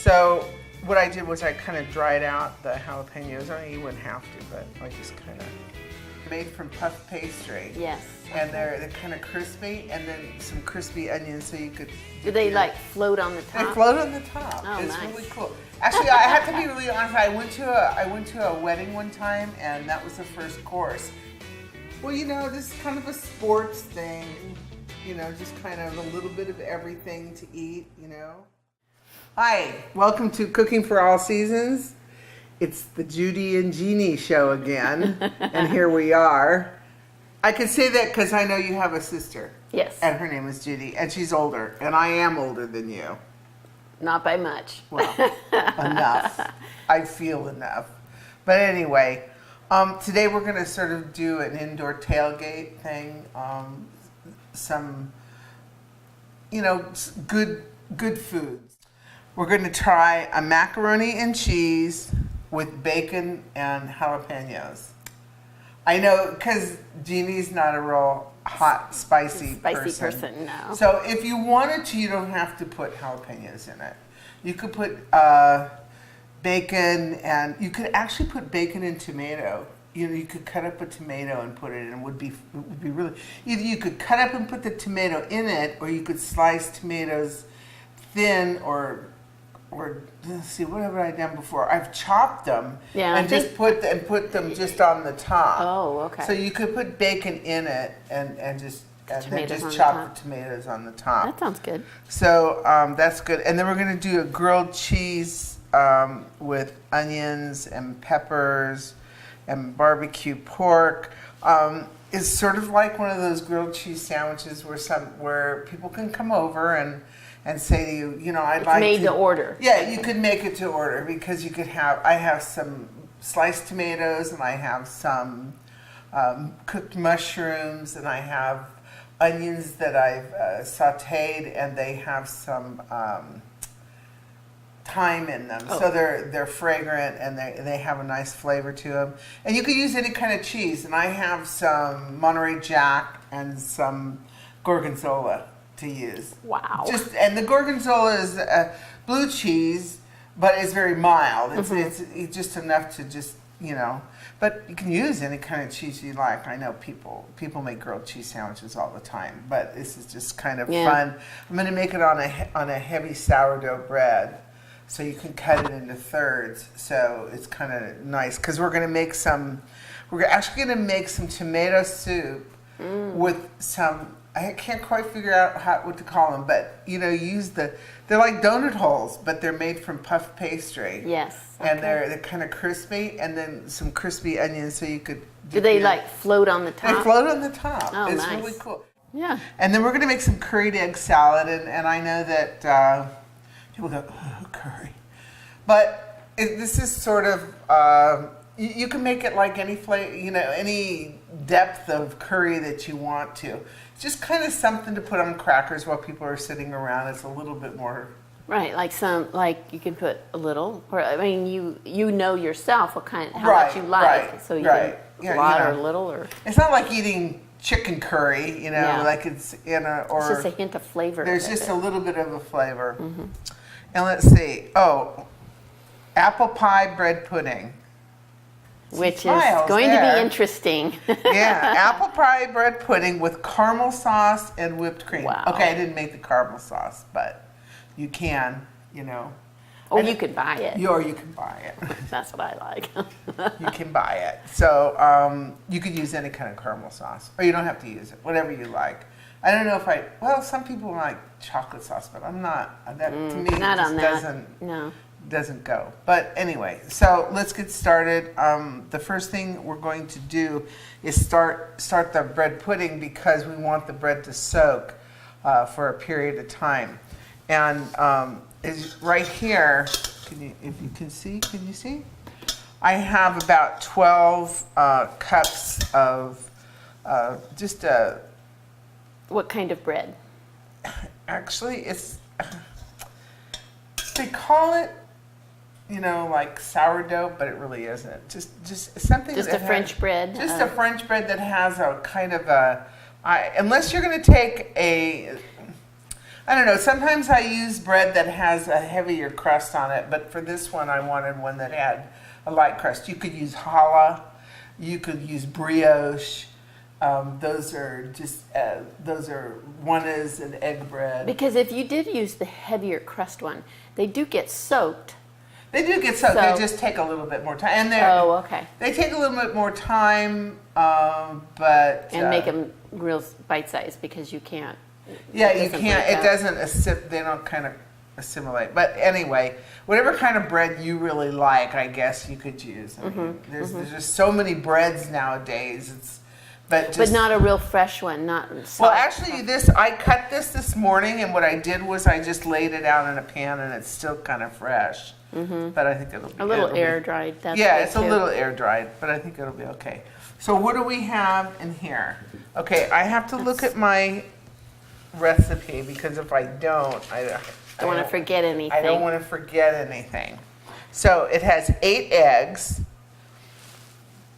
So what I did was I kind of dried out the jalapenos. I mean, you wouldn't have to, but I just kind of made from puff pastry. Yes. And they're kind of crispy, and then some crispy onions so you could. Do they like float on the top? They float on the top. Oh, it's nice. really cool. Actually, I have to be really honest. I went to a wedding one time, and that was the first course. Well, you know, this is kind of a sports thing. You know, just kind of a little bit of everything to eat. You know. Hi, welcome to Cooking for All Seasons. It's the Judy and Jeannie show again, and here we are. I can say that because I know you have a sister. Yes. And her name is Judy, and she's older, and I am older than you. Not by much. Well, enough. I feel enough. But anyway, today we're going to sort of do an indoor tailgate thing. Some, you know, good foods. We're going to try a macaroni and cheese with bacon and jalapenos. I know, because Jeannie's not a real hot, spicy person. No. So if you wanted to, you don't have to put jalapenos in it. You could put bacon, and you could actually put bacon and tomato. You know, you could cut up a tomato and put it in. It would be really, either you could cut up and put the tomato in it, or you could slice tomatoes thin, or let's see, what have I done before? I've chopped them and just put them just on the top. Oh, okay. So you could put bacon in it and then just chop the tomatoes on the top. That sounds good. So that's good. And then we're going to do a grilled cheese with onions and peppers and barbecue pork. It's sort of like one of those grilled cheese sandwiches where people can come over and say to you, you know, I'd like made to order. Yeah, you could make it to order because you could I have some sliced tomatoes, and I have some cooked mushrooms, and I have onions that I've sauteed, and they have some thyme in them. Oh. So they're fragrant, and they have a nice flavor to them. And you could use any kind of cheese, and I have some Monterey Jack and some Gorgonzola to use. Wow. And the Gorgonzola is blue cheese, but it's very mild. It's just enough to just, you know, but you can use any kind of cheese you like. I know people make grilled cheese sandwiches all the time, but this is just kind of fun. I'm going to make it on a heavy sourdough bread, so you can cut it into thirds. So it's kind of nice because we're actually going to make some tomato soup with some. I can't quite figure out what to call them, but you know, they're like donut holes, but they're made from puff pastry. Yes. And they're kind of crispy, and then some crispy onions so you could. Do they like float on the top? They float on the top. Oh, it's nice. really cool. Yeah. And then we're going to make some curried egg salad, and I know that people go, oh, curry, but this is sort of. You can make it like any flavor, you know, any depth of curry that you want to. It's just kind of something to put on crackers while people are sitting around. It's a little bit more. Right, like you can put a little, or I mean, you know yourself how much you like, so you can a lot or a little, or. It's not like eating chicken curry, you know, like it's in or. It's just a hint of flavor. There's just a little bit of a flavor. Mm-hmm. And let's see. Oh, apple pie bread pudding. Which is going to be interesting. Yeah, apple pie bread pudding with caramel sauce and whipped cream. Wow. Okay, I didn't make the caramel sauce, but you can, you know. Or you could buy it. Or you can buy it. That's what I like. You can buy it. So you could use any kind of caramel sauce. Or you don't have to use it, whatever you like. I don't know if some people like chocolate sauce, but I'm not. That to me not just on that. doesn't go. But anyway, so let's get started. The first thing we're going to do is start the bread pudding because we want the bread to soak for a period of time. And is right here. If you can see? I have about 12 cups of just a. What kind of bread? Actually, they call it, you know, like sourdough, but it really isn't. Just something. Just a French bread. Just a French bread that has a kind of unless you're going to take I don't know. Sometimes I use bread that has a heavier crust on it, but for this one, I wanted one that had a light crust. You could use challah, you could use brioche. Those are one is an egg bread. Because if you did use the heavier crust one, they do get soaked. They do get soaked. They just take a little bit more time. And okay. They take a little bit more time, but and make them real bite size because you can't. Yeah, you can't. It doesn't. They don't kind of assimilate. But anyway, whatever kind of bread you really like, I guess you could use. I mean, there's just so many breads nowadays. But not a real fresh one, not soft. Well, actually, I cut this morning, and what I did was I just laid it out in a pan, and it's still kind of fresh. But I think it'll be a little air dried. Yeah, it's a little air dried, but I think it'll be okay. So what do we have in here? Okay, I have to look at my recipe because if I don't, I don't want to forget anything. I don't want to forget anything. So it has 8 eggs.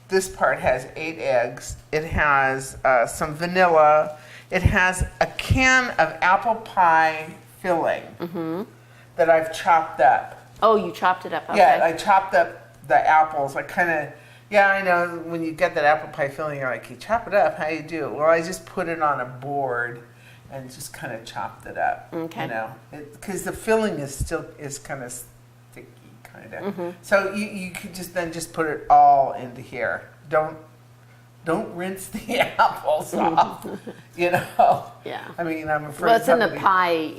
This part has 8 eggs. It has some vanilla. It has a can of apple pie filling that I've chopped up. Oh, you chopped it up. Okay. Yeah, I chopped up the apples. I know when you get that apple pie filling, you're like, you chop it up, how you do it? Well, I just put it on a board and just kind of chopped it up. Okay. You know, because the filling is kind of sticky, kind of. So you could just put it all into here. Don't rinse the apples off. You know. Yeah. I mean, I'm afraid. Well, it's in the pie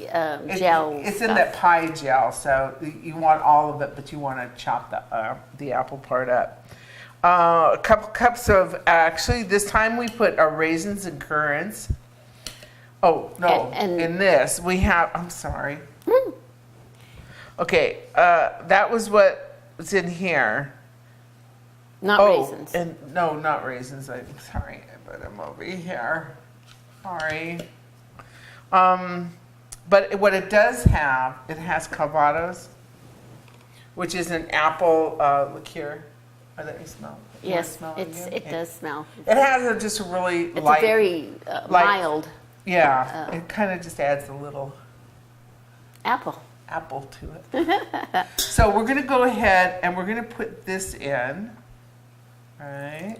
gel. It's in that pie gel, so you want all of it, but you want to chop the apple part up. A couple cups of, actually, this time we put our raisins and currants. Oh, no, in this we have, I'm sorry. Okay, that was what was in here. Not raisins. No, not raisins. I'm sorry, I put them over here. Sorry. But what it does have, it has Calvados, which is an apple liqueur. Let me smell. Yes, it does smell. It has just a really light. It's a very mild. Yeah, it kind of just adds a little apple to it. So we're going to go ahead and we're going to put this in. All right.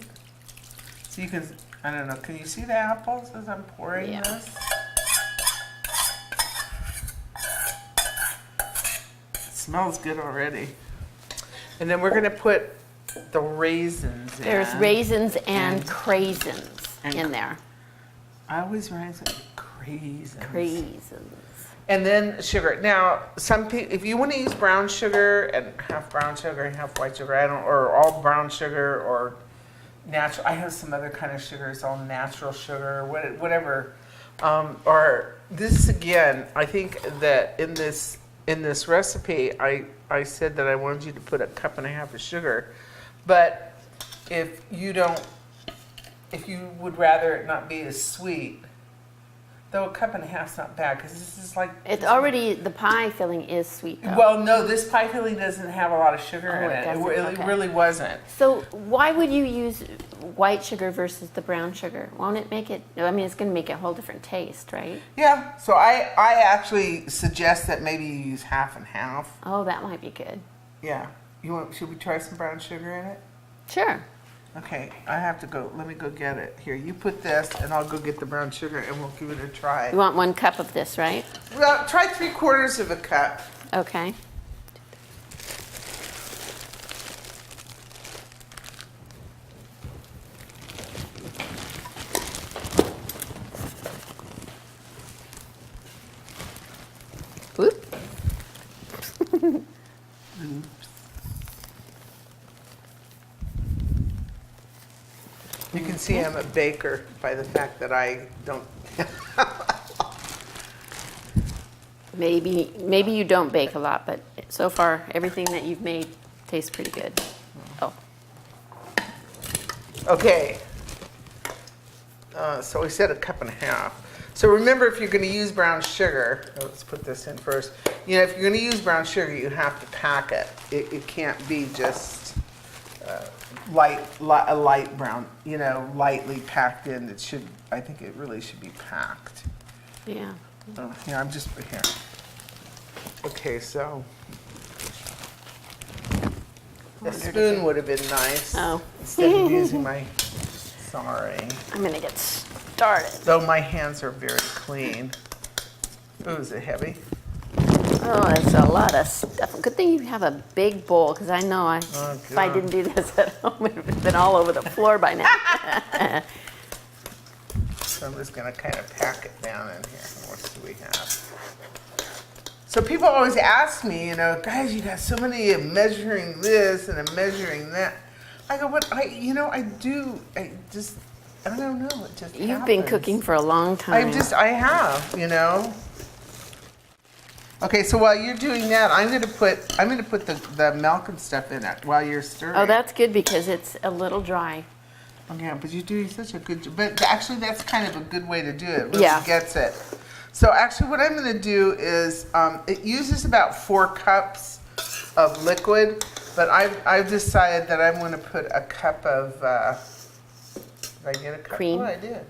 So you can, I don't know, can you see the apples as I'm pouring this? It smells good already. And then we're going to put the raisins in. There's raisins and craisins in there. I always write craisins. Craisins. And then sugar. Now, some people, if you want to use brown sugar and half brown sugar and half white sugar, or all brown sugar or natural. I have some other kind of sugar. It's all natural sugar, whatever. Or this again, I think that in this recipe, I said that I wanted you to put 1.5 cups of sugar, but if you would rather it not be as sweet. Though 1.5 cups is not bad because this is like... It's already, the pie filling is sweet though. Well, no, this pie filling doesn't have a lot of sugar in it. It really wasn't. So why would you use white sugar versus the brown sugar? Won't it make it, I mean, it's going to make a whole different taste, right? Yeah, so I actually suggest that maybe you use half and half. Oh, that might be good. Yeah. Should we try some brown sugar in it? Sure. Okay, I have to go. Let me go get it. Here, you put this, and I'll go get the brown sugar, and we'll give it a try. You want 1 cup of this, right? Well, try 3/4 cup. Okay. Whoop. You can see I'm a baker by the fact that I don't. Maybe you don't bake a lot, but so far everything that you've made tastes pretty good. Oh. Okay. So we said 1.5 cups. So remember, if you're going to use brown sugar, let's put this in first. You know, if you're going to use brown sugar, you have to pack it. It can't be just a light brown. You know, lightly packed in. I think it really should be packed. Yeah. Here, I'm just here. Okay, so a spoon would have been nice. Oh. Instead of using my, sorry. I'm gonna get started. Though my hands are very clean. Ooh, is it heavy? Oh, it's a lot of stuff. Good thing you have a big bowl, because I know if I didn't do this at home, it would have been all over the floor by now. So I'm just going to kind of pack it down in here. What do we have? So people always ask me, guys, you got so many of measuring this and measuring that. I go, I don't know. It just You've happens. been cooking for a long time. I have. Okay, so while you're doing that, I'm gonna put the milk and stuff in it while you're stirring. Oh, that's good because it's a little dry. Okay, but you're doing such a good job. But actually, that's kind of a good way to do it. It really Yeah. gets it. So actually, what I'm gonna do is it uses about 4 cups of liquid, but I've decided that I'm gonna put a cup of. Did I get a cup? Cream. Oh, I did.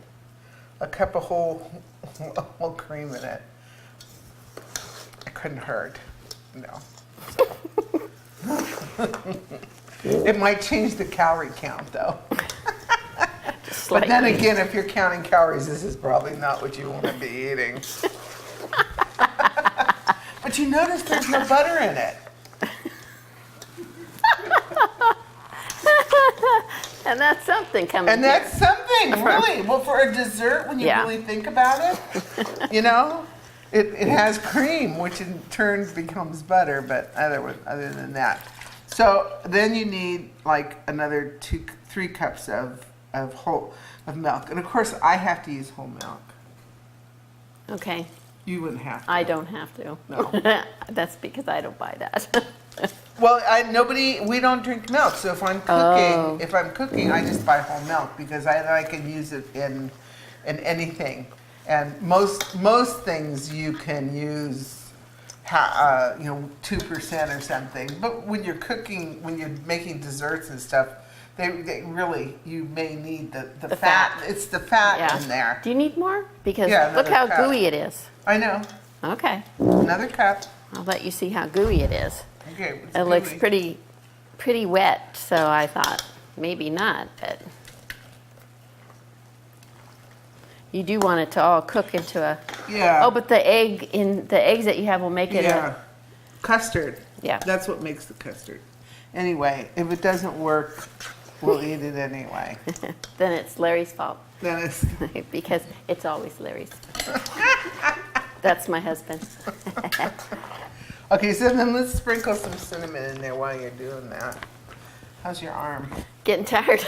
A cup of whole cream in it. Couldn't hurt. No. It might change the calorie count though. But then again, if you're counting calories, this is probably not what you want to be eating. But you notice there's no butter in it. And that's something coming And that's something, really. Well, for a dessert, when you really think about it, it has cream, which in turn becomes butter, but other than that. So then you need like another 3 cups of milk. And of course, I have to use whole milk. Okay. You wouldn't have to. I don't have to. No. That's because I don't buy that. Well, we don't drink milk. So if I'm cooking, I just buy whole milk because I can use it in anything. And most things you can use, 2% or something. But when you're cooking, when you're making desserts and stuff, they really, you may need the fat. It's the fat in there. Do you need more? Because Yeah, look how another cup. gooey it is. I know. Okay. Another cup. I'll let you see how gooey it is. Okay. It looks pretty wet, so I thought maybe not, but you do want it to all cook into a. Yeah. Oh, but the eggs that you have will make it. Custard. Yeah. That's what makes the custard. Anyway, if it doesn't work, we'll eat it anyway. Then it's Larry's fault. Then it's. Because it's always Larry's. That's my husband. Okay, so then let's sprinkle some cinnamon in there while you're doing that. How's your arm? Getting tired.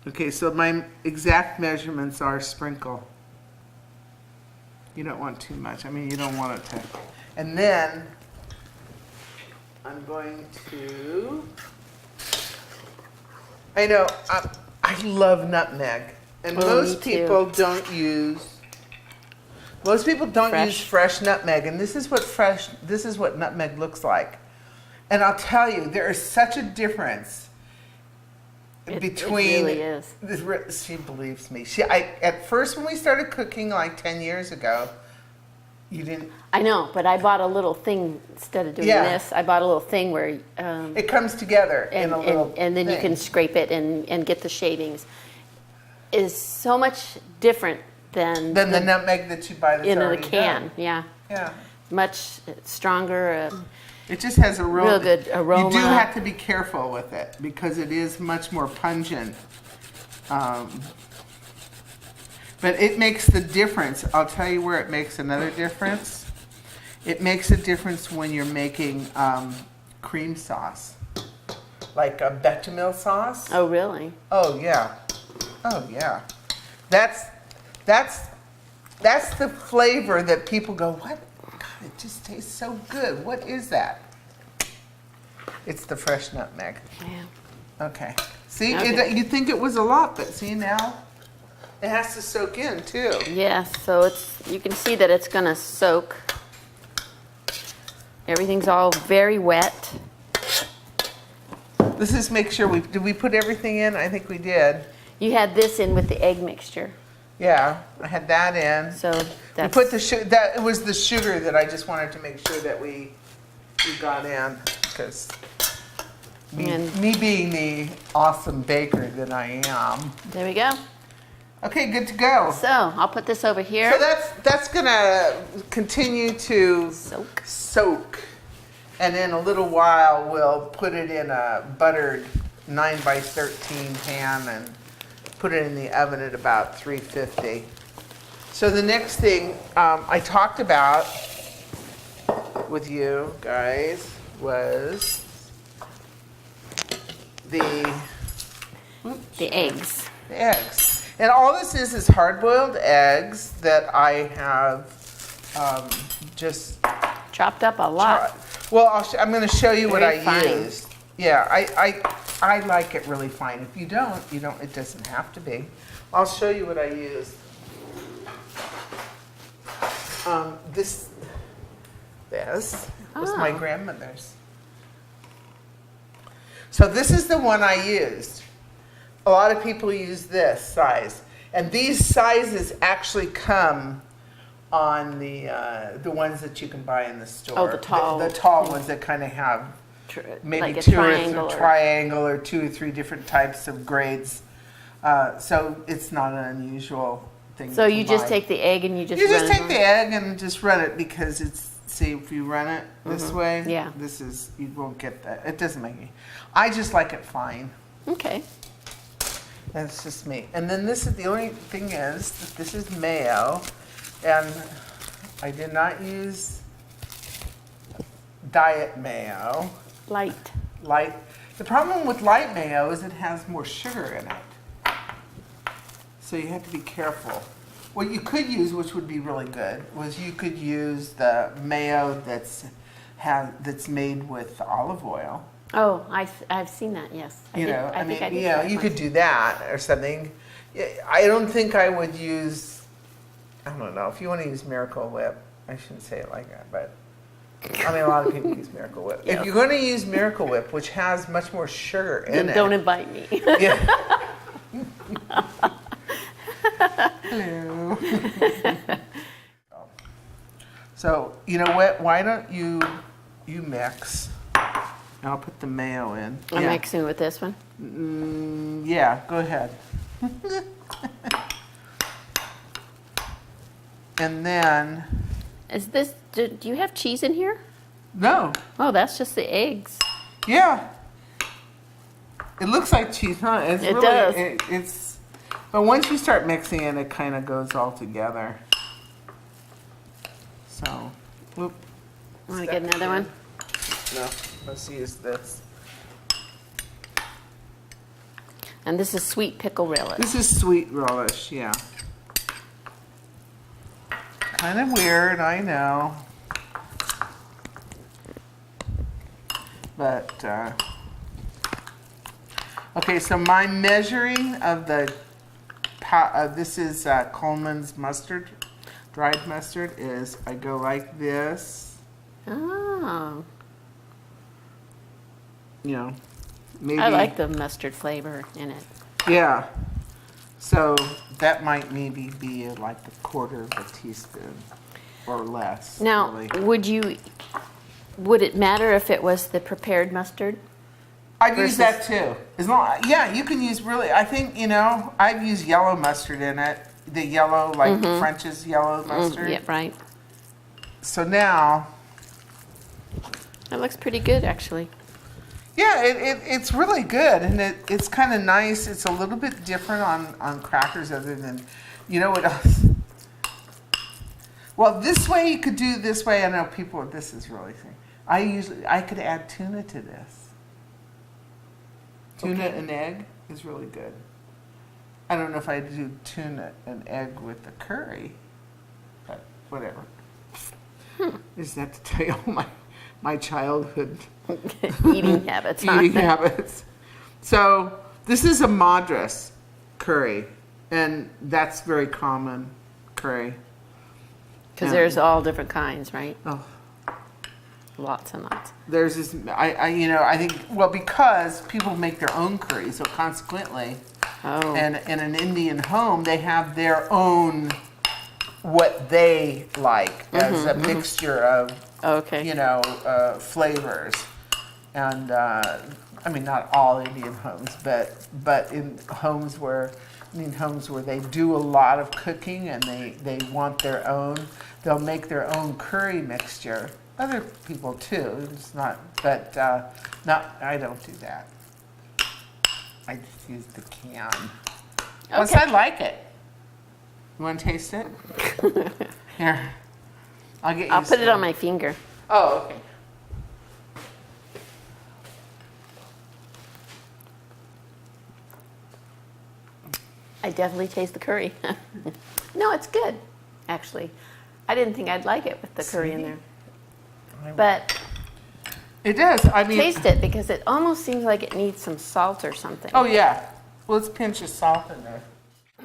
Okay, so my exact measurements are sprinkle. You don't want too much. I mean, you don't want it to. And then I'm going to. I know, I love nutmeg. And most people don't use. Most people don't use fresh nutmeg, and this is what nutmeg looks like. And I'll tell you, there is such a difference between. It really is. She believes me. At first, when we started cooking like 10 years ago, you didn't. I know, but I bought a little thing instead of doing this. I bought a little thing where it comes together in a little. And then thing. you can scrape it and get the shavings. Is so much different than the nutmeg that you buy that's in a already can. done. Yeah. Yeah. Much stronger. It just has a real good aroma. You do have to be careful with it because it is much more pungent. But it makes the difference. I'll tell you where it makes another difference. It makes a difference when you're making cream sauce, like a bechamel sauce. Oh, really? Oh yeah. Oh yeah. That's the flavor that people go, what? God, it just tastes so good. What is that? It's the fresh nutmeg. Yeah. Okay. See, you think it was a lot, but see now, it has to soak in too. Yeah, so you can see that it's gonna soak. Everything's all very wet. Let's just make sure did we put everything in? I think we did. You had this in with the egg mixture. Yeah, I had that in. So We that's put the that it was the sugar that I just wanted to make sure that we got in, because me being the awesome baker that I am. there we go. Okay, good to go. So I'll put this over here. So that's gonna continue to Soak. and in a little while we'll put it in a buttered 9x13 pan and put it in the oven at about 350. So the next thing I talked about with you guys was the eggs. The eggs. And all this is hard-boiled eggs that I have just Chopped up a lot. Well, I'm going to show you what Very I fine. used. Yeah, I like it really fine. If you don't, it doesn't have to be. I'll show you what I used. This was my grandmother's. So this is the one I used. A lot of people use this size. And these sizes actually come on the ones that you can buy in the store. Oh, the tall. The tall ones that kind of have maybe like a two triangle or 2 or 3 different types of grades. So it's not an unusual thing. So to you just buy. take the egg and you just You run just it take on? the egg and just run it, because see, if you run it this way, Yeah. you won't get that. It doesn't make any. I just like it fine. Okay. That's just me. And then the only thing is that this is mayo, and I did not use diet mayo. Light. Light. The problem with light mayo is it has more sugar in it. So you have to be careful. What you could use, which would be really good, was you could use the mayo that's made with olive oil. Oh, I've seen that. Yes. I think I did try you it could once. do that or something. I don't think I would use. I don't know if you want to use Miracle Whip. I shouldn't say it like that, but I mean a lot of people use Miracle Whip. Yeah. If you're going to use Miracle Whip, which has much more sugar in Then it, don't invite me. Yeah. Hello. So you know what? Why don't you mix? I'll put the mayo in. I'm mixing with this one. Yeah, go ahead. And then, Is this? Do you have cheese in here? no, Oh, that's just the eggs. yeah. It looks like cheese, huh? It's It really, does. It's, but once you start mixing it, it kind of goes all together. So, whoop. Want to get another one? No, let's use this. And this is sweet pickle relish. This is sweet relish, yeah. Kind of weird, I know. But, okay, so my measuring of this is Coleman's mustard, dried mustard, is I go like this, Oh, maybe. I like the mustard flavor in it. Yeah. So that might maybe be like a quarter of a teaspoon or less. Now, really. would it matter if it was the prepared mustard? I've used that too. Yeah, you can use I think, I've used yellow mustard in it. The yellow, like French's yellow mustard. Yeah, right. So now, That looks pretty good, actually. yeah, it's really good. And it's kind of nice. It's a little bit different on crackers other than, you know what else? Well, this way you could do this way. I know this is really thing. I could add tuna to this. Tuna and egg is really good. I don't know if I'd do tuna and egg with the curry, but whatever. Is that to tell you my childhood Eating habits. huh? eating habits? So this is a Madras curry, and that's very common curry. Because there's all different kinds, right? Oh. Lots and lots. There's this, I think, well, because people make their own curry, so consequently, Oh. And in an Indian home, they have their own, what they like as a mixture of, Okay. you know, flavors. And I mean, not all Indian homes, but in homes where, Indian homes where they do a lot of cooking and they want their own, they'll make their own curry mixture. Other people too, it's not, but not, I don't do that. I just use the can. Plus, I like it. You want to taste it? Here, I'll put it on my finger. Oh, okay. I definitely taste the curry. No, it's good, actually. I didn't think I'd like it with the curry in there. But It does. I mean, taste it because it almost seems like it needs some salt or something. oh yeah. Well, let's pinch of salt in there.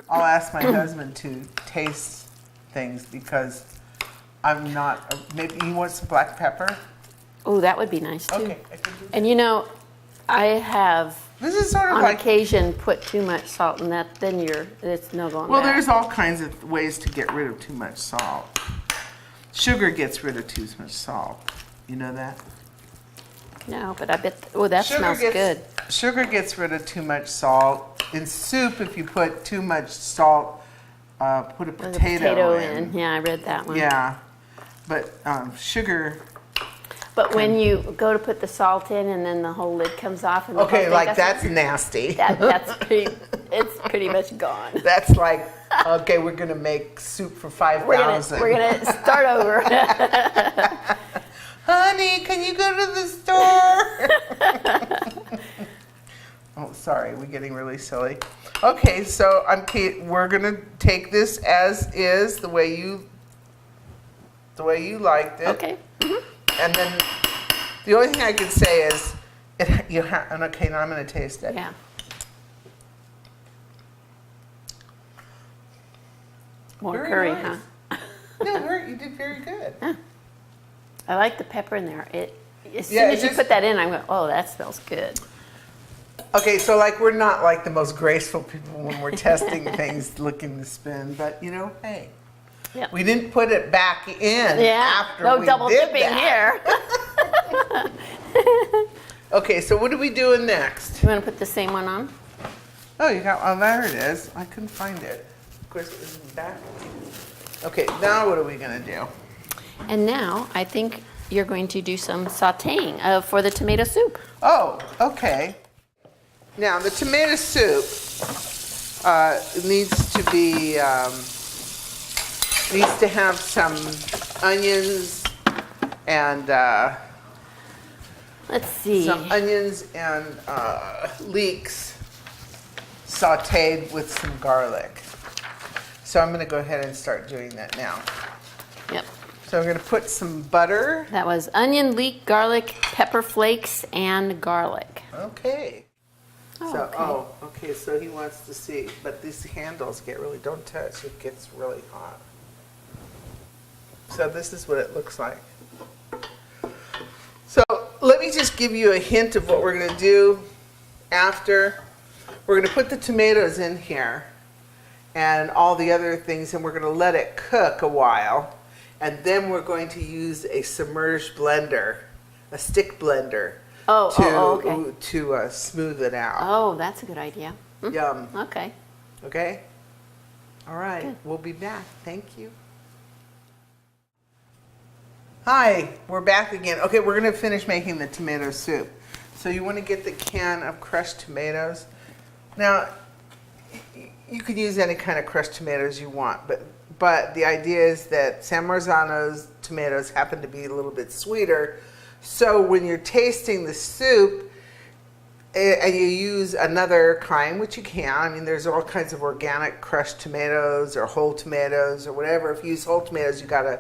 I'll ask my husband to taste things because I'm not. Maybe you want some black pepper. Oh, that would be nice too. Okay, I can do that. And you know, I have This is sort of on like. occasion put too much salt in that, then it's no going Well, back. there's all kinds of ways to get rid of too much salt. Sugar gets rid of too much salt. You know that? No, but I bet, that smells good. Sugar gets rid of too much salt. In soup, if you put too much salt, put a With potato, in. Yeah, I read that one. Yeah, but sugar. But when you go to put the salt in and then the whole lid comes off and the whole Okay, thing like doesn't- that's nasty. that's it's pretty much gone. That's like, okay, we're gonna make soup for 5,000. We're gonna start over. Honey, can you go to the store? Oh, sorry, we're getting really silly. Okay, so we're gonna take this as is, the way you liked it. Okay. And then the only thing I can say is, okay, now I'm gonna taste it. Yeah. More Very curry, nice. huh? No, you did very good. I like the pepper in there. As soon Yeah, as you put that in, I'm going, oh, that smells good. Okay, so like we're not like the most graceful people when we're testing things, looking to spin, but you know, hey, Yeah. we didn't put it back in after no we double did dipping that. here. Okay, so what are we doing next? You want to put the same one on? Oh, there it is. I couldn't find it. Of course, it was in the back. Okay, now what are we gonna do? And now I think you're going to do some sauteing for the tomato soup. Oh, okay. Now the tomato soup needs to have some onions and Let's see. leeks sautéed with some garlic. So I'm going to go ahead and start doing that now. Yep. So I'm going to put some butter. That was onion, leek, garlic, pepper flakes, and garlic. Okay. Oh, Okay, so he wants to see, but these handles don't touch, it gets really hot. So this is what it looks like. So let me just give you a hint of what we're gonna do after. We're gonna put the tomatoes in here and all the other things, and we're gonna let it cook a while. And then we're going to use a submerged blender, a stick blender, okay. to smooth it out. Oh, that's a good idea. Yum. Okay. Okay? All right. Good. We'll be back. Thank you. Hi, we're back again. Okay, we're going to finish making the tomato soup. So you want to get the can of crushed tomatoes. Now, you could use any kind of crushed tomatoes you want, but the idea is that San Marzano's tomatoes happen to be a little bit sweeter. So when you're tasting the soup, and you use another kind, which you can. I mean, there's all kinds of organic crushed tomatoes or whole tomatoes or whatever. If you use whole tomatoes, you gotta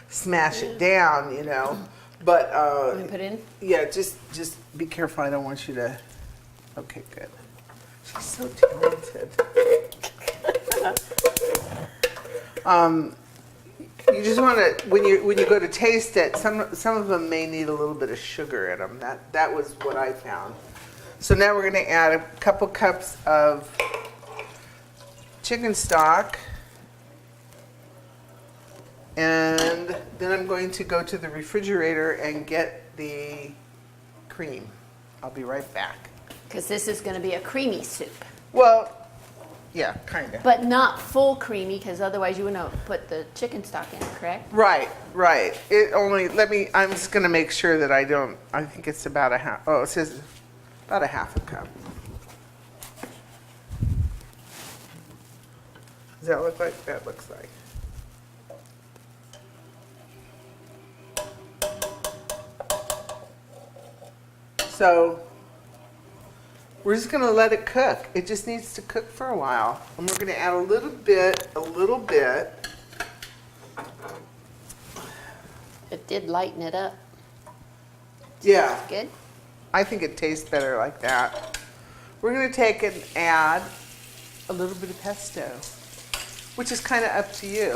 smash it down, you know. But Want to put in? yeah, just be careful. I don't want you to. Okay, good. She's so talented. You just want to when you go to taste it. Some of them may need a little bit of sugar in them. That was what I found. So now we're going to add a couple cups of chicken stock. And then I'm going to go to the refrigerator and get the cream. I'll be right back. Because this is going to be a creamy soup. Well, yeah, kind of. But not full creamy, because otherwise you wouldn't put the chicken stock in, correct? Right. It only, I'm just going to make sure that I think it's about a half, it says about a half a cup. Does that look like? That looks like. So we're just gonna let it cook. It just needs to cook for a while. And we're gonna add a little bit. It did lighten it up. Yeah, Good? I think it tastes better like that. We're gonna take and add a little bit of pesto, which is kind of up to you.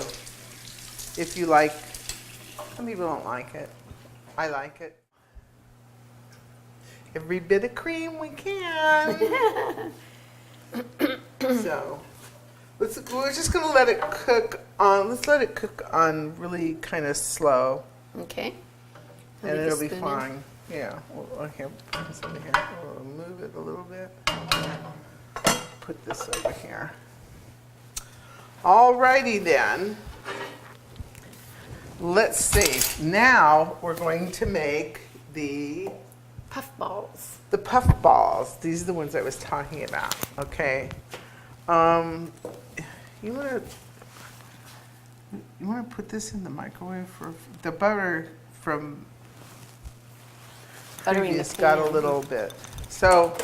If you like, some people don't like it. I like it. Every bit of cream we can. So, we're just gonna let it cook on. Let's let it cook on really kind of slow, Okay. and Maybe it'll be spoon in. fine. Yeah. Well, okay. Put this over here. We'll move it a little bit. Put this over here. Alrighty then. Let's see. Now we're going to make the Puff balls. puff balls. These are the ones I was talking about. Okay. You want to put this in the microwave for the butter from Buttering previous the got a pan. little bit. So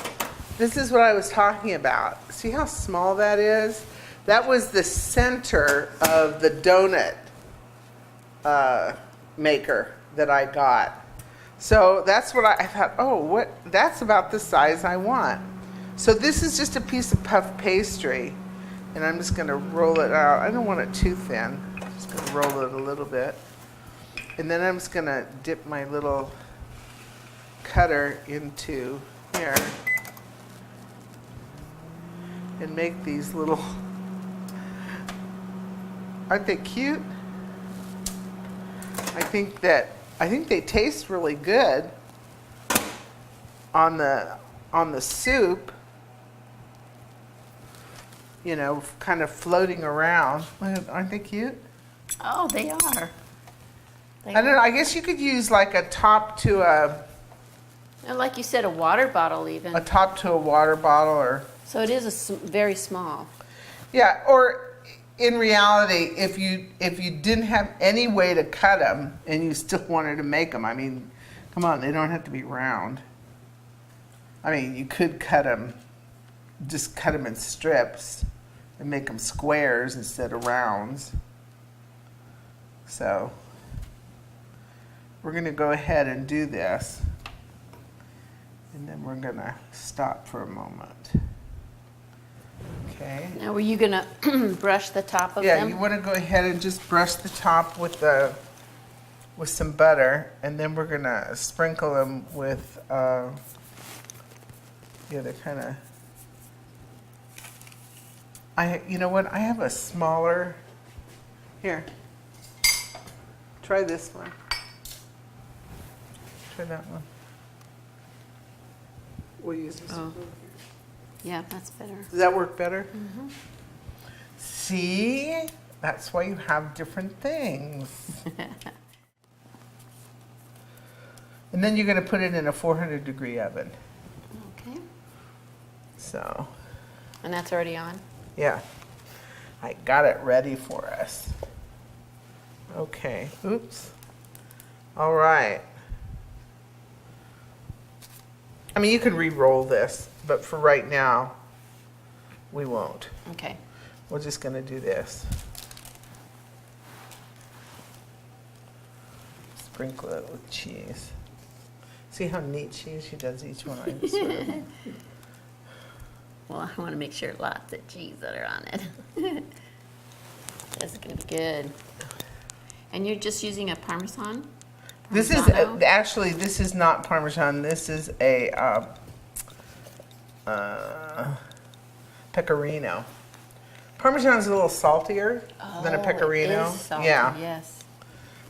this is what I was talking about. See how small that is? That was the center of the donut maker that I got. So that's what I thought, that's about the size I want. So this is just a piece of puff pastry, and I'm just gonna roll it out. I don't want it too thin. I'm just gonna roll it a little bit. And then I'm just gonna dip my little cutter into here and make these little, aren't they cute? I think they taste really good on the soup. You know, kind of floating around. Aren't they cute? Oh, they are. I don't know. I guess you could use like a top to And like you said, a water bottle even. a water bottle, or So it is very small. yeah, or in reality, if you didn't have any way to cut them and you still wanted to make them, I mean, come on, they don't have to be round. I mean, you could just cut them in strips and make them squares instead of rounds. So we're going to go ahead and do this, and then we're going to stop for a moment. Okay. Now, were you gonna brush the top of Yeah, them? you want to go ahead and just brush the top with some butter, and then we're gonna sprinkle them with they're kind of. You know what? I have a smaller. Here. Try this one. Try that one. We'll use this one. Yeah, that's better. Does that work better? Mm-hmm. See? That's why you have different things. And then you're going to put it in a 400-degree oven. Okay. So, And that's already on? yeah. I got it ready for us. Okay. Oops. All right. I mean, you can re-roll this, but for right now, we won't. Okay. We're just going to do this. Sprinkle it with cheese. See how neat she does each one. I just sort of, Well, I want to make sure lots of cheese that are on it. That's going to be good. And you're just using a Parmesan? this is Parmigiano? actually, this is not Parmesan. This is a Pecorino. Parmesan is a little saltier than a pecorino. It is salty, yeah. Yes.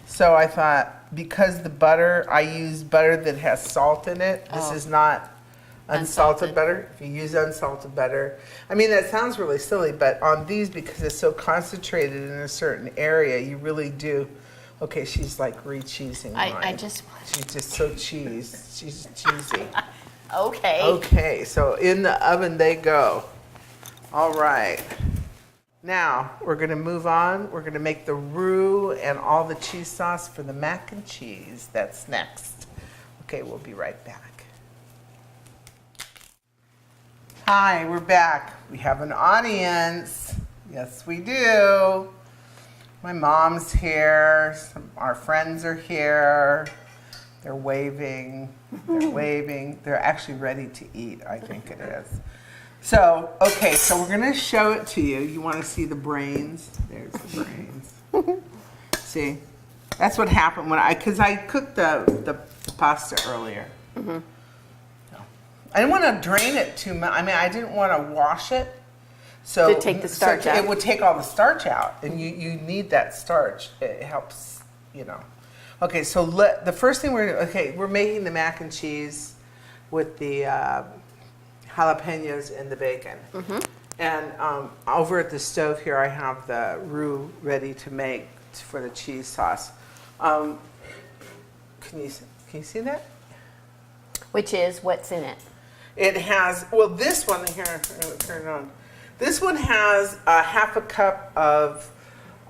So I thought, because the butter, I use butter that has salt in it. This is not unsalted butter. If you use unsalted butter, I mean, that sounds really silly, but on these, because it's so concentrated in a certain area, you really do. Okay, she's like re-cheesing mine. She's just so she's cheesy. Okay. Okay, so in the oven they go. All right. Now, we're going to move on. We're going to make the roux and all the cheese sauce for the mac and cheese. That's next. Okay, we'll be right back. Hi, we're back. We have an audience. Yes, we do. My mom's here. Our friends are here. They're waving. They're waving. They're actually ready to eat, I think it is. So, okay, so we're going to show it to you. You want to see the brains? There's the brains. See? That's what happened because I cooked the pasta earlier. Mm-hmm. I didn't want to drain it too much. I mean, I didn't want to wash it. So to take the starch out. It would take all the starch out, and you need that starch. It helps, you know. Okay, so the first thing we're making the mac and cheese with the jalapenos and the bacon. Mm-hmm. And over at the stove here, I have the roux ready to make for the cheese sauce. Can you see that? Which is what's in it? It has, well, this one here, I'm going to turn it on. This one has a half a cup of,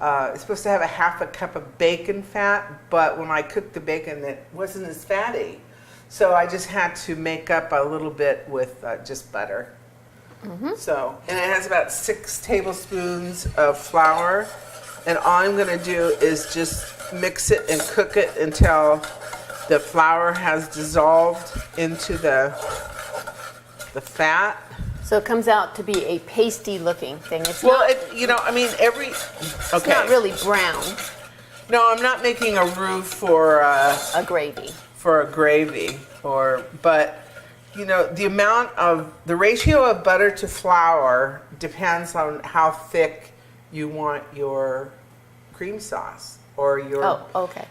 it's supposed to have a half a cup of bacon fat, but when I cooked the bacon, it wasn't as fatty. So I just had to make up a little bit with just butter. Mm-hmm. So, and it has about 6 tablespoons of flour. And all I'm going to do is just mix it and cook it until the flour has dissolved into the fat. So it comes out to be a pasty looking thing. It's it's not really brown. No, I'm not making a roux for a gravy. But the ratio of butter to flour depends on how thick you want your cream sauce or your. Oh, okay.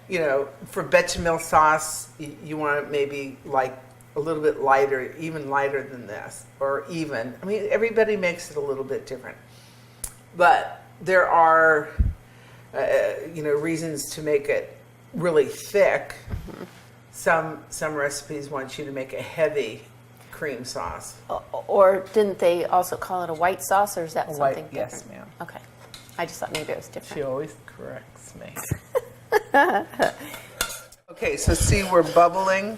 For bechamel sauce, you want it maybe like a little bit lighter, even lighter than this, or even. I mean, everybody makes it a little bit different, but there are, reasons to make it really thick. Mm-hmm. Some recipes want you to make a heavy cream sauce. Or didn't they also call it a white sauce, or is that something different? Yes, ma'am. Okay. I just thought maybe it was different. She always corrects me. Okay, so see, we're bubbling.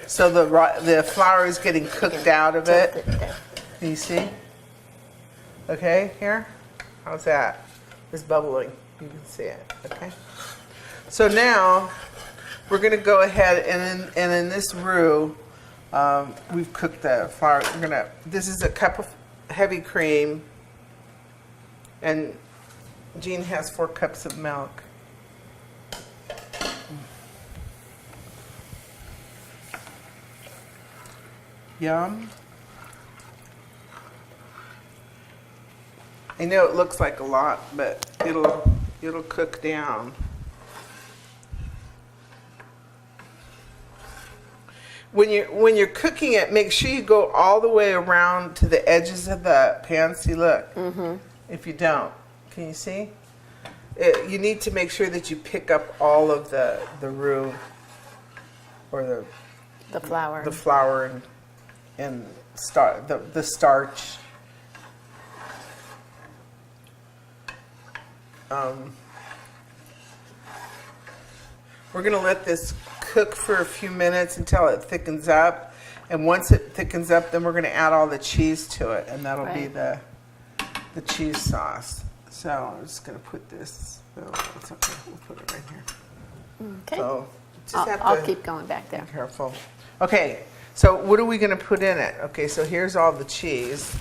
So the flour is getting cooked out of it. Can you see? Okay, here. How's that? It's bubbling. You can see it. Okay. So now we're going to go ahead and in this roux, we've cooked the flour. This is a cup of heavy cream, and Jean has 4 cups of milk. Yum. I know it looks like a lot, but it'll cook down. When you're cooking it, make sure you go all the way around to the edges of the pan. See, look. Mm-hmm. If you don't, can you see? You need to make sure that you pick up all of the roux or the flour. The flour and the starch. We're going to let this cook for a few minutes until it thickens up. And once it thickens up, then we're going to add all the cheese to it. And that'll be the cheese sauce. So I'm just going to put this. Oh, it's okay. We'll put it right here. Okay. So I'll keep going back there. Be careful. Okay. So what are we going to put in it? Okay, so here's all the cheese.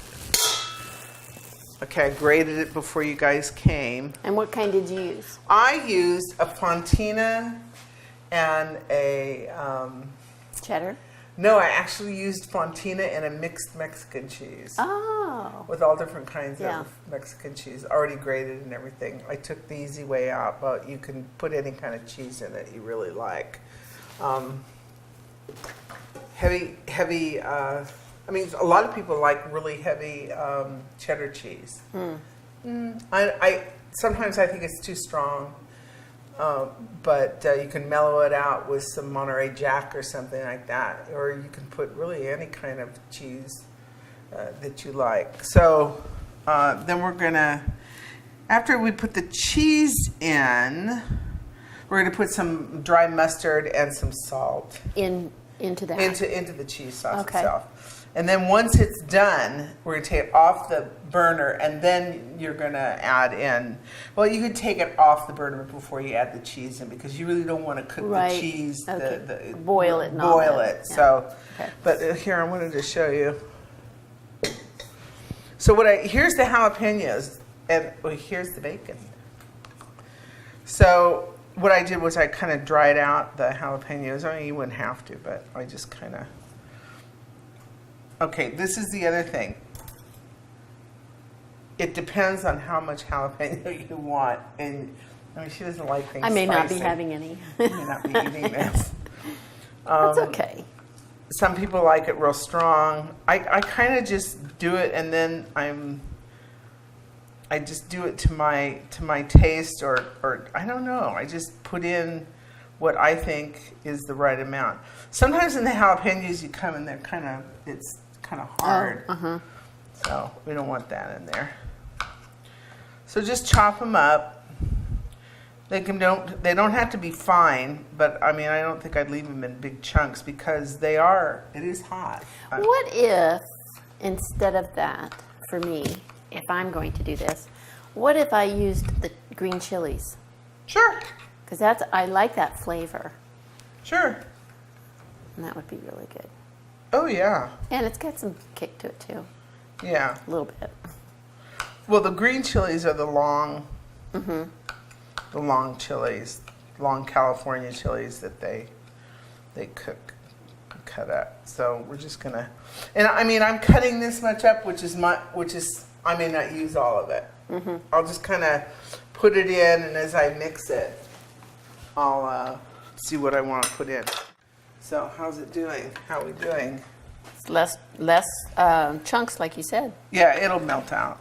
Okay, I grated it before you guys came. And what kind did you use? I used a Fontina and a cheddar. No, I actually used fontina and a mixed Mexican cheese. Oh. With all different kinds Yeah. of Mexican cheese, already grated and everything. I took the easy way out, but you can put any kind of cheese in it you really like. Heavy, I mean, a lot of people like really heavy cheddar cheese. Sometimes I think it's too strong. But you can mellow it out with some Monterey Jack or something like that. Or you can put really any kind of cheese that you like. So then we're going to, after we put the cheese in, we're going to put some dry mustard and some salt. Into that? Into the cheese sauce Okay. itself. And then once it's done, we're going to take it off the burner, and then you're going to add in. Well, you could take it off the burner before you add the cheese in, because you really don't want to cook Right. the cheese. Okay. Boil it and all boil that. it. Yeah. So, Okay. but here I wanted to show you. So here's the jalapenos, and here's the bacon. So what I did was I kind of dried out the jalapenos. I mean, you wouldn't have to, but I just kind of. Okay, this is the other thing. It depends on how much jalapeno you want, and I mean, she doesn't like things. I may not be spicy. having any. You may not be eating this. That's okay. Some people like it real strong. I kind of just do it, and then I just do it to my taste, or I don't know. I just put in what I think is the right amount. Sometimes in the jalapenos you come and it's kind of hard. So we don't want that in there. So just chop them up. They don't have to be fine, but I mean, I don't think I'd leave them in big chunks because it is hot. What if, instead of that, for me, if I'm going to do this, what if I used the green chilies? Sure. Because I like that flavor, Sure. and that would be really good. Oh yeah. And it's got some kick to it too, Yeah. a little bit. Well, the green chilies are the long chilies, long California chilies that they cut up. So we're just gonna, and I mean, I'm cutting this much up, which is I may not use all of it. I'll just kind of put it in, and as I mix it, I'll see what I want to put in. So how's it doing? How are we doing? It's less chunks, like you said. Yeah, it'll melt out.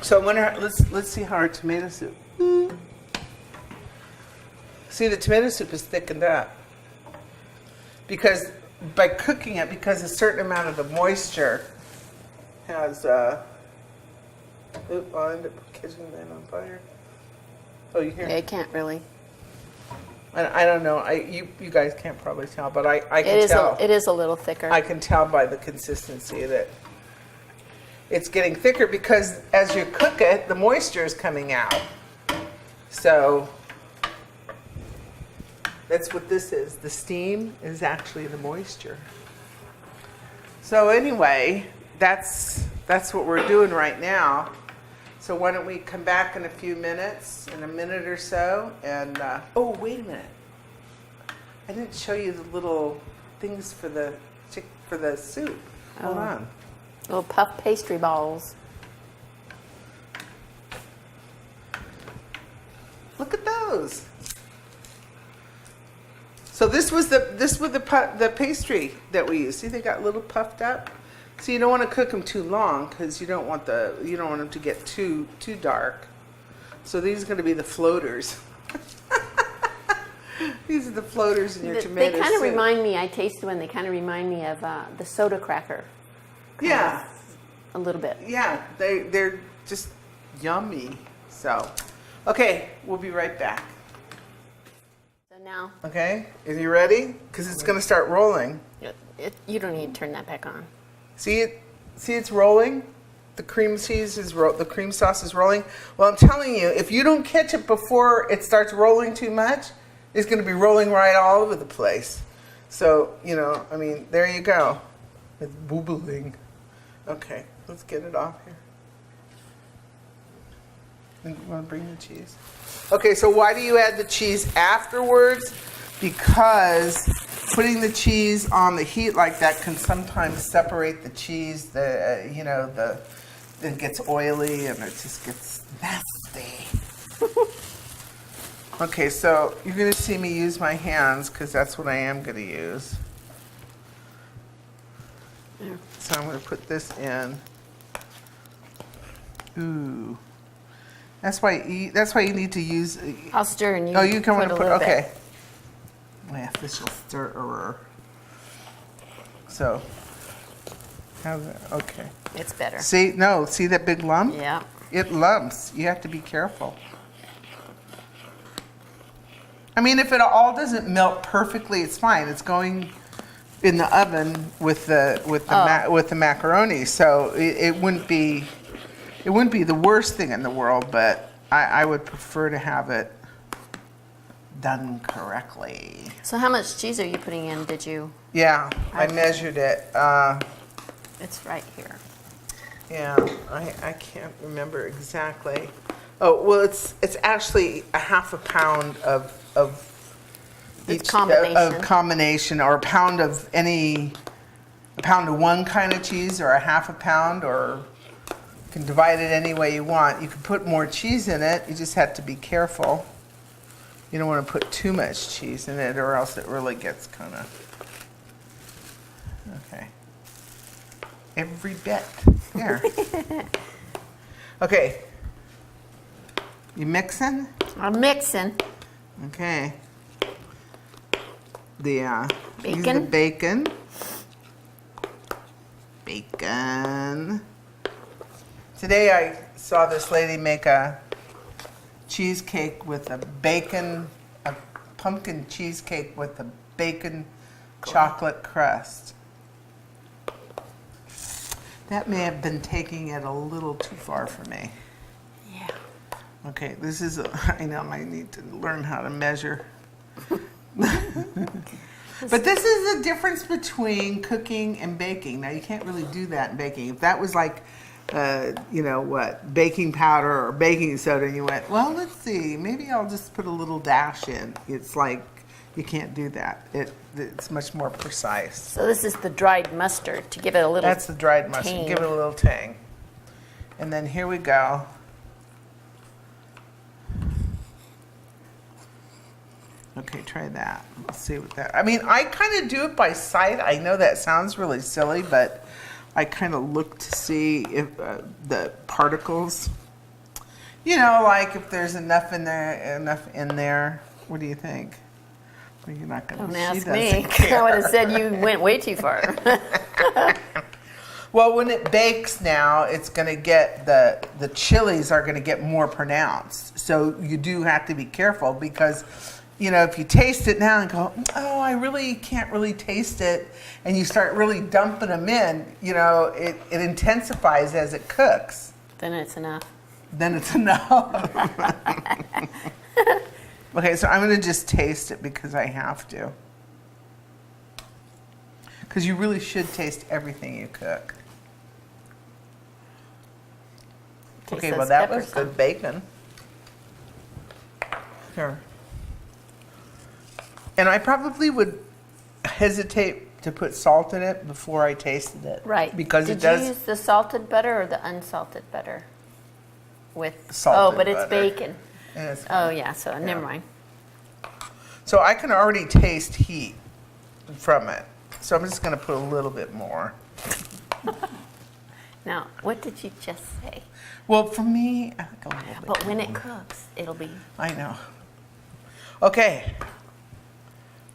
So I wonder, let's see how our tomato soup. See, the tomato soup is thickened up because by cooking it, because a certain amount of the moisture has. I'll end up catching that on fire. Oh, you hear? I can't really. I don't know. You guys can't probably tell, but I can tell. It is a little thicker. I can tell by the consistency that it's getting thicker because as you cook it, the moisture is coming out. So that's what this is. The steam is actually the moisture. So anyway, that's what we're doing right now. So why don't we come back in a few minutes, in a minute or so, and oh, wait a minute. I didn't show you the little things for the soup. Hold on. Little puff pastry balls. Look at those. So this was the pastry that we used. See, they got a little puffed up. So you don't want to cook them too long because you don't want them to get too dark. So these are going to be the floaters. These are the floaters in your tomato soup. They kind of remind me. I tasted one. They kind of remind me of the soda cracker. Yeah. A little bit. Yeah, they're just yummy. So, okay, we'll be right back. So now. Okay, are you ready? Because it's going to start rolling. You don't need to turn that back on. See it's rolling. The cream sauce is rolling. Well, I'm telling you, if you don't catch it before it starts rolling too much, it's going to be rolling right all over the place. So I mean, there you go. It's boobling. Okay, let's get it off here. And you want to bring the cheese? Okay, so why do you add the cheese afterwards? Because putting the cheese on the heat like that can sometimes separate the cheese. It gets oily and it just gets nasty. Okay, so you're going to see me use my hands because that's what I am going to use. Yeah. So I'm going to put this in. Ooh. That's why you need to use. I'll stir and you. Oh, you can put a put. little Okay. bit. My official stirrer. So. Okay. It's better. See that big lump? Yeah. It lumps. You have to be careful. I mean, if it all doesn't melt perfectly, it's fine. It's going in the oven with the macaroni, so it wouldn't be the worst thing in the world. But I would prefer to have it done correctly. So how much cheese are you putting in? Did you? Yeah, I measured it. It's right here. Yeah, I can't remember exactly. Oh, well, it's actually a half a pound of It's each combination. combination, or a pound of one kind of cheese, or a half a pound, or you can divide it any way you want. You can put more cheese in it. You just have to be careful. You don't want to put too much cheese in it, or else it really gets kind of okay. Every bit. There. Okay. You mixing? I'm mixing. Okay. Use Bacon. the bacon. Bacon. Today I saw this lady make a cheesecake with a pumpkin cheesecake with a bacon chocolate crust. That may have been taking it a little too far for me. Yeah. Okay, I know I need to learn how to measure. But this is the difference between cooking and baking. Now, you can't really do that in baking. If that was like, baking powder or baking soda, and you went, well, let's see, maybe I'll just put a little dash in. It's like, you can't do that. It's much more precise. So this is the dried mustard to give it a little. That's the dried mustard. tang. Give it a little tang. And then here we go. Okay, try that. Let's see what that. I mean, I kind of do it by sight. I know that sounds really silly, but I kind of look to see if the particles. Like if there's enough in there. What do you think? Well, you're not going to. Don't ask me. I would have said you went way too far. Well, when it bakes now, it's going to get the chilies are going to get more pronounced. So you do have to be careful because, if you taste it now and go, oh, I really can't really taste it, and you start really dumping them in, it intensifies as it cooks. Then it's enough. Okay, so I'm going to just taste it because I have to. Because you really should taste everything you cook. Okay, well, that was good bacon. Here. And I probably would hesitate to put salt in it before I tasted it. Right. Because Did it does. you use the salted butter or the unsalted butter? With Salted but it's butter. bacon. And it's- Oh yeah, so never mind. So I can already taste heat from it. So I'm just going to put a little bit more. Now, what did you just say? Well, for me, I think a little bit. But when it cooks, it'll be. I know. Okay.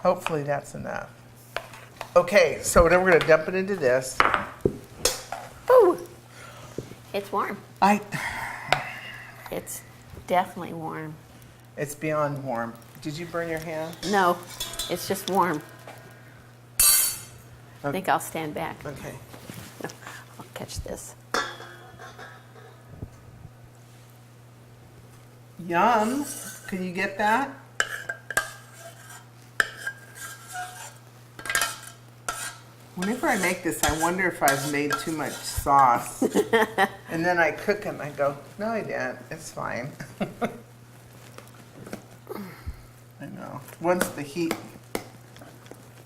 Hopefully that's enough. Okay, so then we're going to dump it into this. Ooh, it's warm. I It's definitely warm. It's beyond warm. Did you burn your hand? No, it's just warm. I Okay. think I'll stand back. Okay. I'll catch this. Yum. Can you get that? Whenever I make this, I wonder if I've made too much sauce. And then I cook it and I go, no, I didn't. It's fine. I know. Once the heat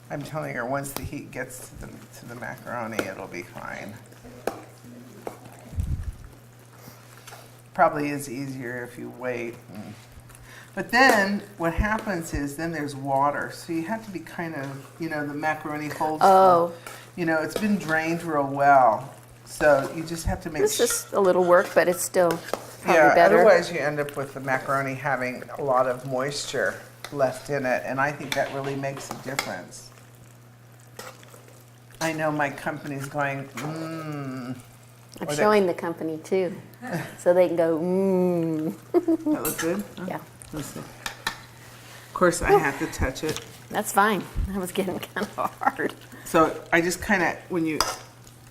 I'm telling her once the heat gets to the macaroni, it'll be fine. Probably is easier if you wait. But then what happens is then there's water. So you have to be kind of, the macaroni holds. Oh. It's been drained real well. So you just have to make It's just a little work, but it's still probably yeah, better. otherwise you end up with the macaroni having a lot of moisture left in it. And I think that really makes a difference. I know my company's going, I'm showing the company too, so they can go, That look good? Yeah. Let's see. Of course, I have to touch it. That's fine. That was getting kind of hard. So I just kind of, when you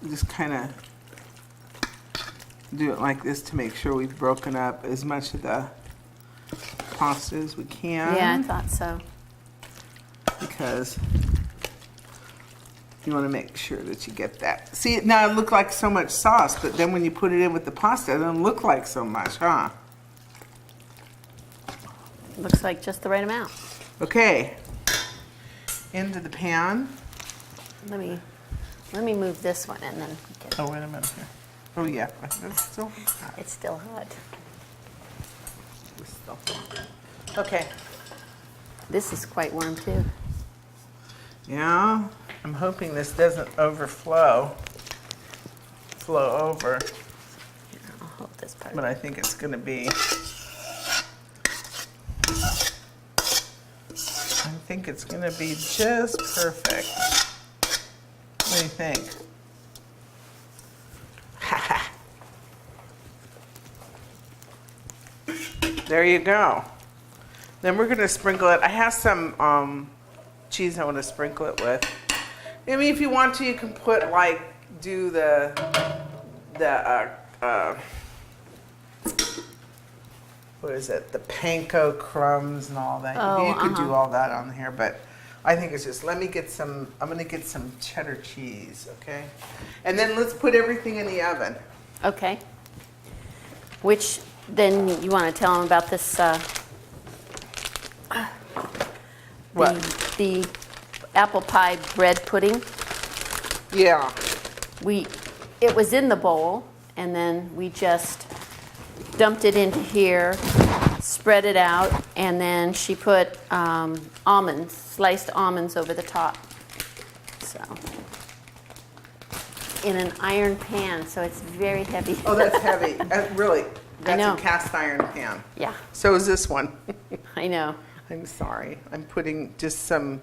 just kind of do it like this to make sure we've broken up as much of the pasta as we can. Yeah, I thought so. Because you want to make sure that you get that. See, now it looked like so much sauce, but then when you put it in with the pasta, it doesn't look like so much, huh? Looks like just the right amount. Okay. Into the pan. Let me move this one and then we can, Oh, wait a minute here. Oh, yeah. That's still hot. it's still hot. It's still hot. Okay. This is quite warm too. Yeah. I'm hoping this doesn't flow over, Here, I'll hold this part. but I think it's going to be. I think it's going to be just perfect. What do you think? There you go. Then we're going to sprinkle it. I have some cheese I want to sprinkle it with. I mean, if you want to, you can put do the what is it? The panko crumbs and all that. Oh, You could do all that on here, but I think it's just, I'm going to get some cheddar cheese, okay? And then let's put everything in the oven. Okay. Which, then you want to tell them about this, What? the apple pie bread pudding. Yeah. It was in the bowl, and then we just dumped it into here, spread it out, and then she put sliced almonds over the top. So, in an iron pan, so it's very heavy. Oh, that's heavy. Really. That's know. a cast iron pan. Yeah, So is this one. I know. I'm sorry. I'm putting just some,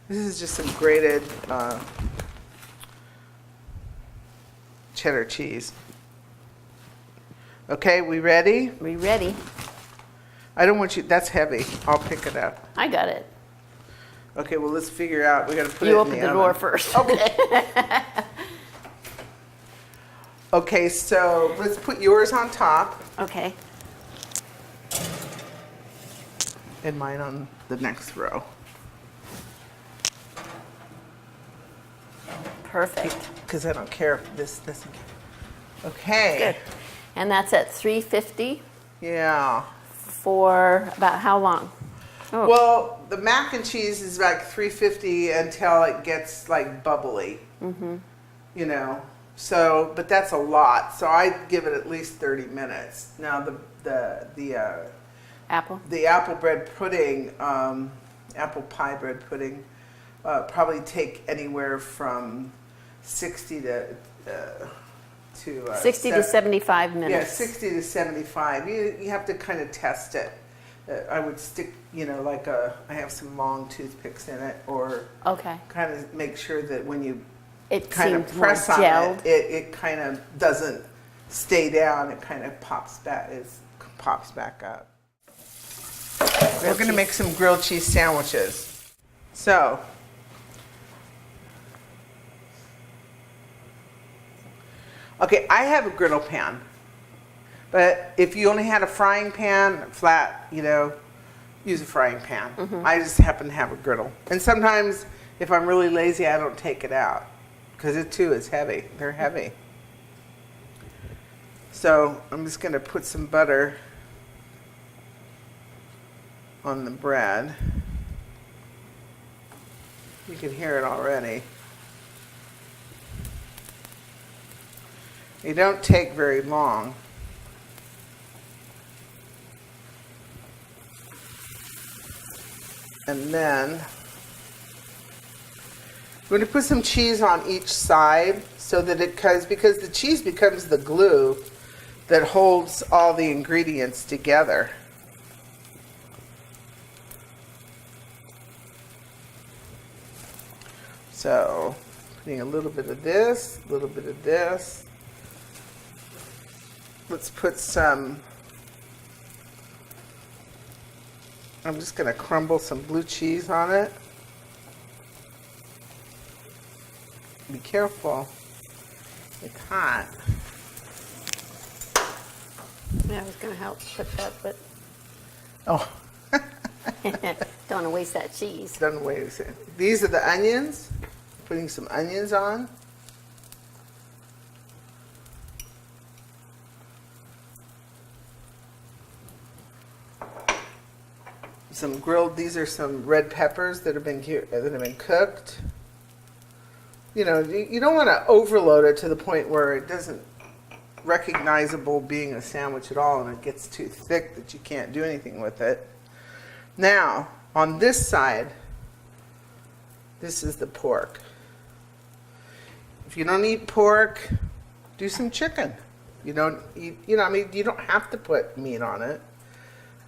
this is just some grated cheddar cheese. Okay, we ready? We ready? I don't want you, that's heavy. I'll pick it up. I got it. Okay, well, let's figure out, we gotta put it You in open the the door oven. first. Okay. Okay, so let's put yours on top Okay. and mine on the next row. Perfect. Because I don't care if this. Okay. Good. And that's at 350 Yeah. for about how long? Oh, Well, the mac and cheese is like 350 until it gets like bubbly. You know. So, but that's a lot. So I give it at least 30 minutes. Now the apple? apple bread pudding, apple pie bread pudding, probably take anywhere from 60 to 60 to 75 minutes. Yeah, 60 to 75. You have to kind of test it. I would stick, I have some long toothpicks in it, or Okay. kind of make sure that when you It kind of seems more press on gelled. it kind of doesn't stay down. It kind of pops back up. We're going to make some grilled cheese sandwiches. So, okay, I have a griddle pan. But if you only had a frying pan, flat, use a frying pan. I just happen to have a griddle. And sometimes, if I'm really lazy, I don't take it out. Because it too is heavy. They're heavy. So I'm just going to put some butter on the bread. You can hear it already. They don't take very long. And then I'm going to put some cheese on each side so that because the cheese becomes the glue that holds all the ingredients together. So, putting a little bit of this, a little bit of this. Let's put some, I'm just going to crumble some blue cheese on it. Be careful. It's hot. Yeah, I was going to help put that, but Oh, don't want to waste that cheese. don't waste it. These are the onions. Putting some onions on. Some grilled. These are some red peppers that have been cooked. You know, you don't want to overload it to the point where it doesn't recognizable being a sandwich at all, and it gets too thick that you can't do anything with it. Now, on this side, this is the pork. If you don't eat pork, do some chicken. You don't eat, you know, I mean, you don't have to put meat on it,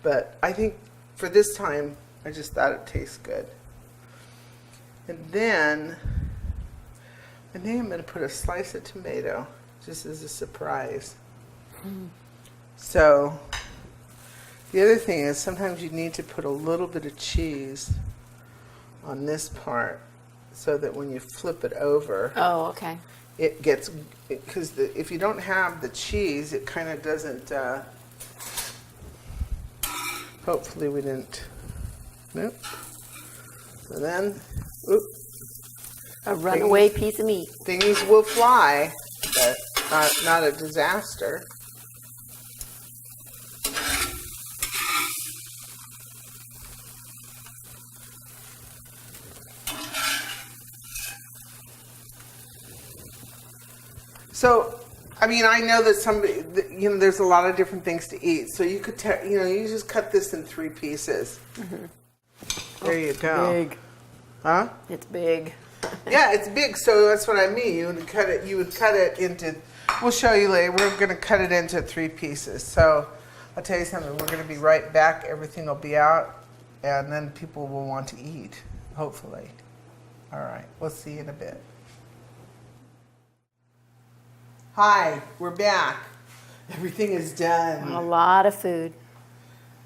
but I think for this time, I just thought it tastes good. And then I'm going to put a slice of tomato, just as a surprise. So, the other thing is sometimes you need to put a little bit of cheese on this part so that when you flip it over, Oh, okay. it gets, because if you don't have the cheese, it kind of doesn't, hopefully we didn't, nope. So then, oop, A runaway piece of meat. things will fly, but not a disaster. So, I mean, I know that somebody, you know, there's a lot of different things to eat. So you could, you know, you just cut this in 3 pieces. Mm-hmm. There you go. Big. Huh? It's big. Yeah, it's big. So that's what I mean. You would cut it into. We'll show you later. We're going to cut it into 3 pieces. So I'll tell you something. We're going to be right back. Everything will be out, and then people will want to eat. Hopefully. All right. We'll see you in a bit. Hi, we're back. Everything is done. A lot of food.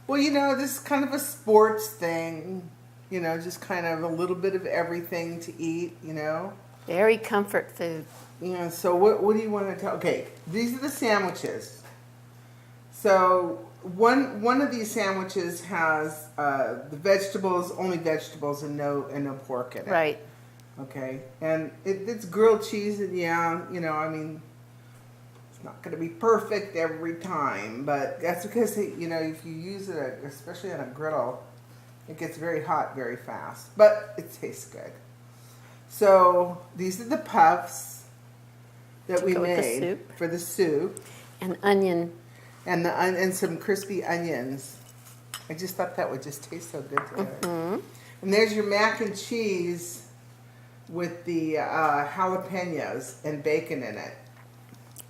Well, you know, this is kind of a sports thing. You know, just kind of a little bit of everything to eat, you know. Very comfort food. Yeah, so what do you want to tell? Okay, these are the sandwiches. So one of these sandwiches has the vegetables, only vegetables, and no pork in it. Right. Okay, and it's grilled cheese, and yeah, you know, I mean, not going to be perfect every time, but that's because, you know, if you use it, especially on a griddle, it gets very hot very fast, but it tastes good. So these are the puffs that we made for the soup, and onion, and some crispy onions. I just thought that would just taste so good together. Mm-hmm. And there's your mac and cheese with the jalapenos and bacon in it.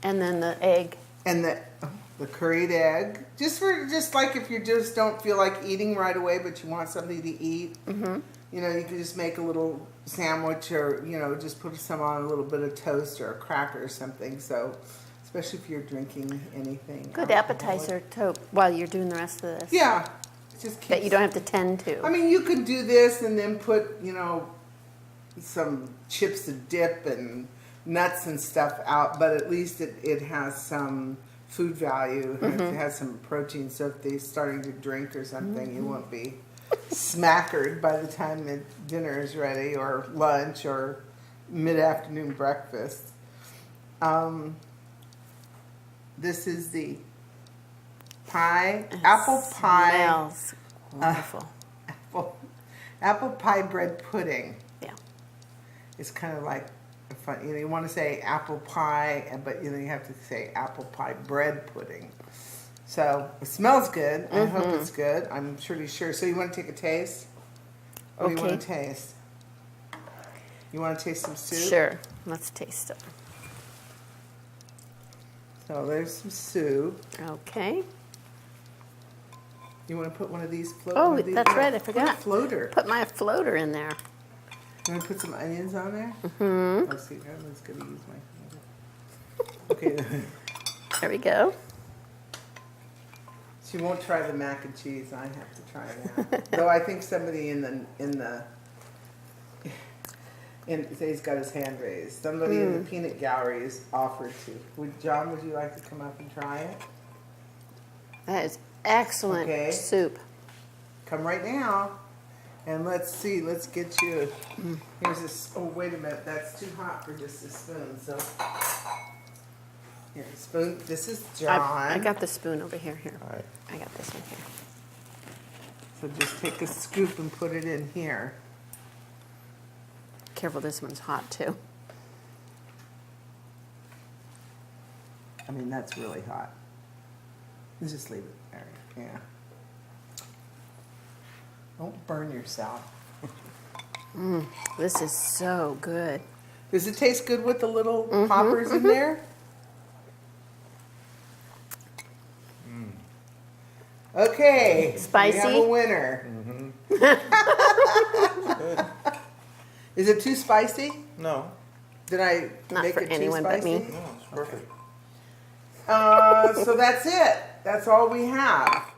And then the egg. And the curried egg. Just like if you just don't feel like eating right away, but you want something to eat. Mm-hmm. You know, you can just make a little sandwich, or, you know, just put some on a little bit of toast or a cracker or something. So, especially if you're drinking anything. Good appetizer while you're doing the rest of this. Yeah. Just keeps, that you don't have to tend to. I mean, you could do this and then put, you know, some chips to dip and nuts and stuff out, but at least it has some food value. Mm-hmm. It has some protein, so if they're starting to drink or something, mm-hmm. you won't be smackered by the time the dinner is ready, or lunch, or mid-afternoon breakfast. This is the pie, apple pie. Smells wonderful. Apple pie bread pudding. Yeah. It's kind of like a fun. You want to say apple pie, but you have to say apple pie bread pudding. So it smells good. I hope it's good. I'm pretty sure. So you want to take a taste? What do you want to taste? You want to taste some soup? Sure. Let's taste it. So there's some soup. Okay. You want to put one of these Oh, that's right. I forgot. Put a floater. Put my floater in there. You want to put some onions on there? Mm-hmm. Oh, see, I was going to use my floater. Okay. There we go. She won't try the mac and cheese. I have to try that. Though I think somebody he's got his hand raised. Somebody in the peanut gallery is offered to. John, would you like to come up and try it? That is excellent soup. Come right now. And let's see. Let's get you. Here's this. Oh, wait a minute. That's too hot for just a spoon. So here, spoon. This is John. I got the spoon over here. Here. All right. I got this one here. So just take a scoop and put it in here. Careful, this one's hot too. I mean, that's really hot. You just leave it there. Yeah. Don't burn yourself. This is so good. Does it taste good with the little poppers in there? Okay. Spicy? We have a winner. Is it too spicy? No. Did I Not make for it too anyone but spicy? me. No, it's perfect. So that's it. That's all we have.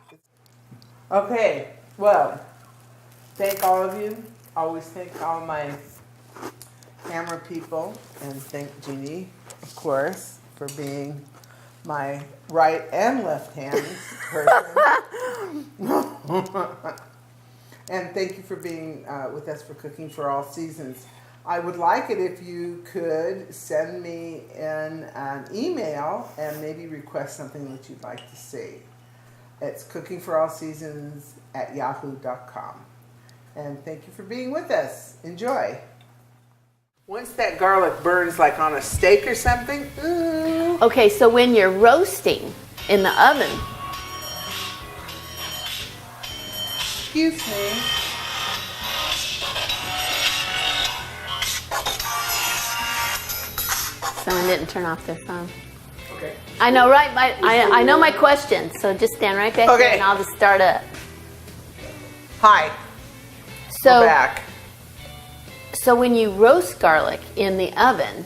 Okay. Well, thank all of you. Always thank all my camera people, and thank Jeannie, of course, for being my right and left hand person. And thank you for being with us for Cooking for All Seasons. I would like it if you could send me an email and maybe request something that you'd like to see. It's cookingforallseasons@yahoo.com. And thank you for being with us. Enjoy. Once that garlic burns like on a steak or something, ooh. Okay, so when you're roasting in the oven, Excuse me. someone didn't turn off their phone. Okay. I know, right? I know my question, so just stand right back there and I'll just start up. Hi. So, We're back. so when you roast garlic in the oven,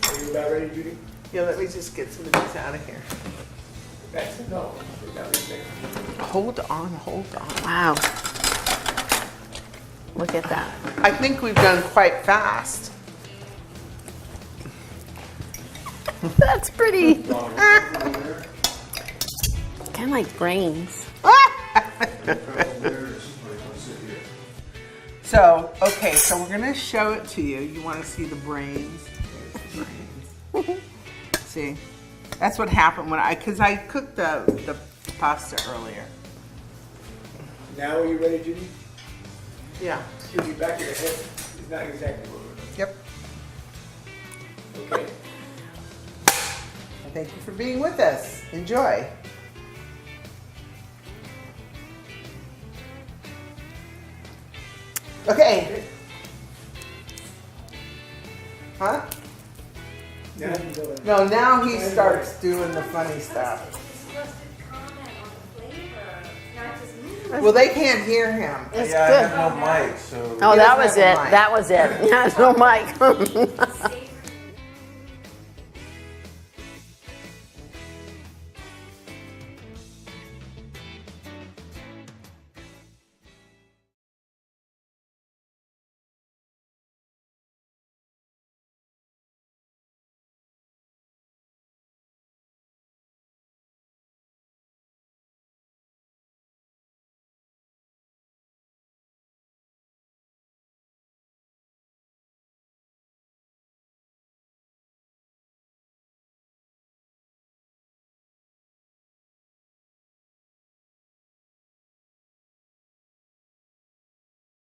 Are you about ready, Judy? Yeah, let me just get some of these out of here. That's it. No. That was there. Hold on. wow. Look at that. I think we've done quite fast. That's pretty. Kind of like brains. So, okay, so we're gonna show it to you. You wanna see the brains? There's the brains. See, that's what happened because I cooked the pasta earlier. Now are you ready, Judy? Yeah. Judy, back of your head is not exactly what we're Yep. doing. Okay. Thank you for being with us. Enjoy. Okay. Huh? Now you can go in. No, now he starts doing the funny stuff. Well, they can't hear him. It's Yeah, good. I have no mic, so. Oh, He that doesn't was have a it. mic. That was it. Yeah, no mic.